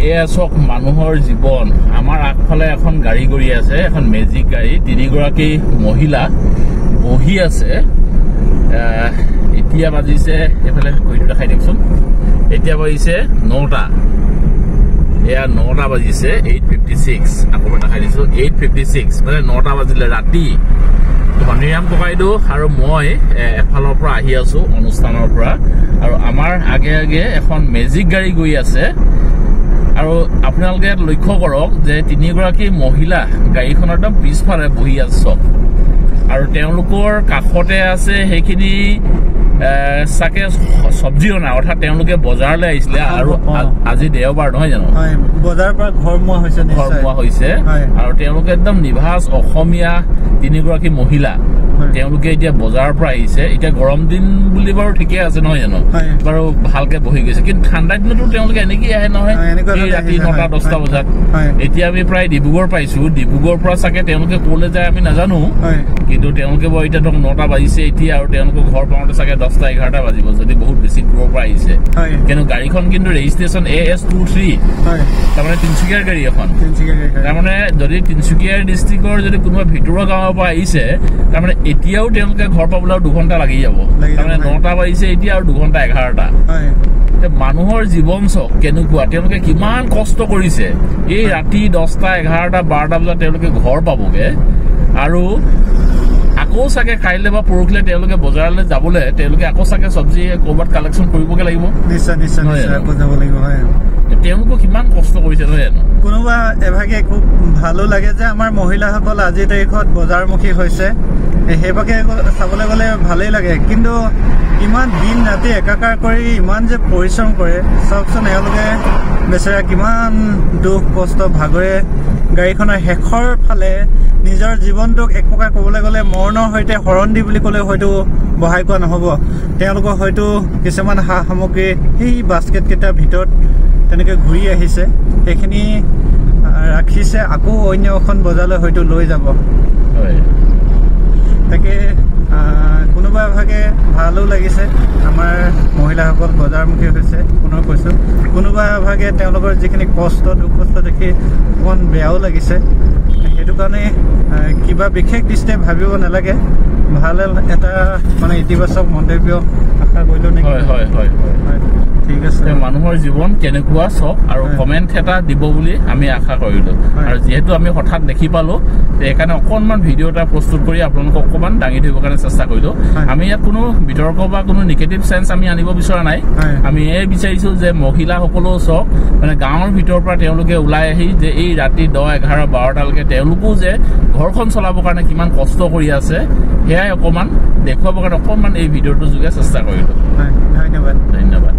এয়া চক মানুহৰ জীৱন আমাৰ আগফালে এখন গাড়ী গৰি আছে এখন মেজিক গাড়ী তিনিগৰাকী মহিলা বহি আছে এতিয়া বাজিছে এফালে ঘড়ীটো দেখাই দিমচোন এতিয়া বাজিছে 9টা এয়া 9টা বাজিছে 8:56 আকৌ দেখাই দিছো 8:56 মানে 9টা বাজিলে ৰাতি ধনিৰাম ককাইদো আৰু মই এফালৰ পৰা আহি আছো অনুষ্ঠানৰ পৰা আৰু আমাৰ আগে আগে এখন মেজিক গাড়ী গৈ আছে আৰু আপোনালোকে লক্ষ্য কৰক যে তিনিগৰাকী মহিলা গাড়ীখনৰ একদম পিছফালে বহি আছে আৰু তেওঁলোকৰ কাষতে আছে সেইখিনি সাকে সবজি অনা অৰ্থাৎ তেওঁলোকে বজাৰলৈ আহিছিলে আৰু আজি দেওবাৰ নহয় জানো বজাৰৰ পৰা ঘৰমুৱা হৈছে আৰু তেওঁলোকে একদম নিভাজ অসমীয়া তিনিগৰাকী মহিলা তেওঁলোকে এতিয়া বজাৰৰ পৰা আহিছে এতিয়া গৰম দিন বুলি বাৰু ঠিকে আছে নহয় জানো বাৰু ভালকে বহি গৈছে কিন্তু ঠাণ্ডা দিনতো তেওঁলোকে এনেকৈ আহে নহয় এই ৰাতি 9টা 10টা বজাত এতিয়া আমি প্ৰায় ডিব্ৰুগড় পাইছো ডিব্ৰুগড়ৰ পৰা চাগে তেওঁলোকে ক'লে যায় আমি নাজানো কিন্তু তেওঁলোকে বাৰু এতিয়া 9টা বাজিছে এতিয়া আৰু তেওঁলোকৰ ঘৰ পাওঁতে চাগে 10টা 11টা বাজিব যদি বহুত বেছি দূৰৰ পৰা আহিছে কিন্তু গাড়ীখন কিন্তু ৰেজিষ্ট্ৰেশ্যন AS23 তাৰমানে তিনিচুকীয়াৰ গাড়ী এখন তাৰমানে যদি তিনিচুকীয়া ডিষ্ট্ৰিক্টৰ যদি কোনোবা ভিতৰুৱা গাঁৱৰ পৰা আহিছে তাৰমানে এতিয়াও তেওঁলোকে ঘৰ পাবলৈ 2 ঘণ্টা লাগি যাব তাৰমানে 9টা বাজিছে এতিয়া আৰু 2 ঘণ্টা 11টা মানুহৰ জীৱন চক কেনেকুৱা তেওঁলোকে কিমান কষ্ট কৰিছে এই ৰাতি 10টা 11টা 12টা বজাত তেওঁলোকে ঘৰ পাবগে আৰু আকৌ চাগে কাইলৈ বা পৰহিলে তেওঁলোকে বজাৰলৈ যাবলৈ তেওঁলোকে আকৌ চাগে চব্জি ক'ৰবাত কালেকশ্যন কৰিবগে লাগিব নিশ্চয় আকৌ যাব লাগিব তেওঁলোকে কিমান কষ্ট কৰিছে নহয় জানো কোনোবা এভাগে খুব ভালো লাগে যে আমাৰ মহিলাসকল আজি তাৰিখত বজাৰমুখী হৈছে সেইভাগে চাবলৈ গ'লে ভালেই লাগে কিন্তু ইমান দিন ৰাতি একাকাৰ কৰি ইমান যে পৰিশ্ৰম কৰে চাওকচোন এওঁলোকে বেচেৰা কিমান দুখ কষ্ট ভাগৰে গাড়ীখনৰ শেষৰ ফালে নিজৰ জীৱনটোক এক প্ৰকাৰ ক'বলৈ গ'লে মৰণৰ সৈতে হৰণ দি বুলি ক'লে হয়তো বহাই কোৱা নহ'ব তেওঁলোকৰ হয়তো কিছুমান সা সামগ্ৰী সেই বাস্কেটকেইটাৰ ভিতৰত তেনেকৈ ঘূৰি আহিছে সেইখিনি ৰাখিছে আকৌ অন্য এখন বজাৰলৈ হয়তো লৈ যাব তাকে কোনোবা এভাগে ভালো লাগিছে আমাৰ মহিলাসকল বজাৰমুখী হৈছে পুনৰ কৈছোঁ কোনোবা এভাগে তেওঁলোকৰ যিখিনি কষ্ট দুখ কষ্ট দেখি অকণমান বেয়াও লাগিছে সেইটো কাৰণে কিবা বিশেষ দৃষ্টিৰে ভাবিব নালাগে ভাল এটা মানে ইতিবাচক মন্তব্য আশা কৰিলোঁ নেকি হয় ঠিক আছে মানুহৰ জীৱন কেনেকুৱা চক আৰু কমেণ্ট এটা দিব বুলি আমি আশা কৰিলোঁ আৰু যিহেতু আমি হঠাৎ দেখি পালোঁ সেইকাৰণে অকণমান ভিডিঅ' এটা প্ৰস্তুত কৰি আপোনালোকক অকণমান দাঙি ধৰিবৰ কাৰণে চেষ্টা কৰিলোঁ আমি ইয়াত কোনো বিতৰ্ক বা কোনো নিগেটিভ চেঞ্চ আমি আনিব বিচৰা নাই আমি এই বিচাৰিছোঁ যে মহিলাসকলেও চক মানে গাঁৱৰ ভিতৰৰ পৰা তেওঁলোকে ওলাই আহি যে এই ৰাতি 10, 11, 12টালৈকে তেওঁলোকো যে ঘৰখন চলাবৰ কাৰণে কিমান কষ্ট কৰি আছে সেয়াই অকণমান দেখুৱাবৰ কাৰণে অকণমান এই ভিডিঅ'টোৰ যোগে চেষ্টা কৰিলোঁ ধন্যবাদ